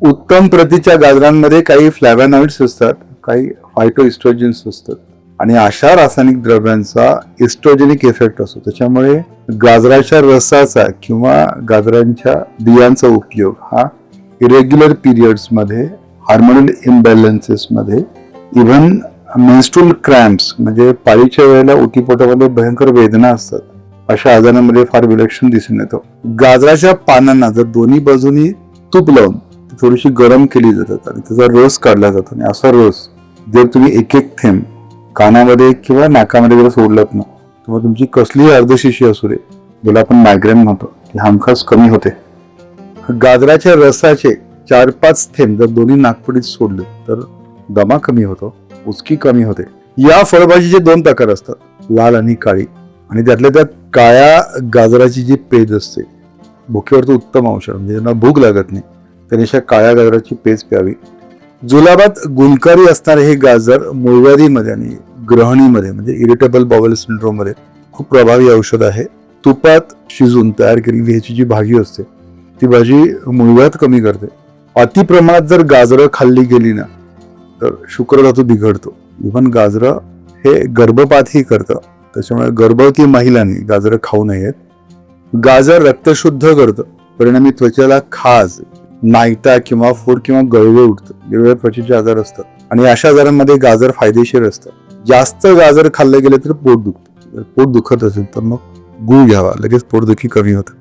उत्तम प्रतीच्या गाजरांमध्ये काही फ्लॅव्हनॉइड्स असतात, काही फायटोइस्ट्रोजन्स असतात आणि अशा रासायनिक द्रव्यांचा इस्ट्रोजेनिक इफेक्ट असतो. त्याच्यामुळे गाजराच्या रसाचा किंवा गाजरांच्या बियांचा उपयोग हा इरेग्युलर पिरियड्स मध्ये, हार्मोनल इम्बॅलन्सेस मध्ये, इव्हन मेन्स्ट्रुअल क्रॅम्प्स म्हणजे पाळीच्या वेळेला ओटीपोटामध्ये भयंकर वेदना असतात, अशा आजारांमध्ये फार विलक्षण दिसून येतो. गाजराच्या पानांना जर दोन्ही बाजूनी तूप लावून थोडीशी गरम केली जातात आणि त्याचा रस काढला जातो आणि असा रस जर तुम्ही एक एक थेंब कानामध्ये किंवा नाकामध्ये जर सोडलात ना, तेव्हा तुमची कसलीही अर्धशिशी असू दे, ज्याला आपण मायग्रेन म्हणतो, ती हमखास कमी होते. गाजराच्या रसाचे 4-5 थेंब जर दोन्ही नाकपुडीत सोडले तर दमा कमी होतो, उचकी कमी होते. या फळभाजीचे 2 प्रकार असतात, लाल आणि काळी, आणि त्यातल्या त्यात काळ्या गाजराची जी पेज असते भुकेवर तो उत्तम औषध, म्हणजे ज्यांना भूक लागत नाही त्यांनी अशा काळ्या गाजराची पेज प्यावी. जुलाबात गुणकारी असणारे हे गाजर मूळव्याधीमध्ये आणि ग्रहणीमध्ये म्हणजे इरिटेबल बाउल सिंड्रोम मध्ये खूप प्रभावी औषध आहे. तुपात शिजून तयार केलेली ह्याची जी भाजी असते ती भाजी मूळव्याध कमी करते. अति प्रमाणात जर गाजरं खाल्ली गेली ना तर शुक्रधातू बिघडतो. इव्हन गाजरं हे गर्भपातही करतं, त्याच्यामुळे गर्भवती महिलांनी गाजरं खाऊ नयेत. गाजर रक्त शुद्ध करतं, परिणामी त्वचेला खाज, नायटा किंवा फोड किंवा गळवे उठतं, वेगवेगळ्या त्वचेचे आजार असतात आणि अशा आजारांमध्ये गाजर फायदेशीर असतं. जास्त गाजर खाल्ले गेले तर पोट दुखतं. जर पोट दुखत असेल तर मग गूळ घ्यावा, लगेच पोटदुखी कमी होतं.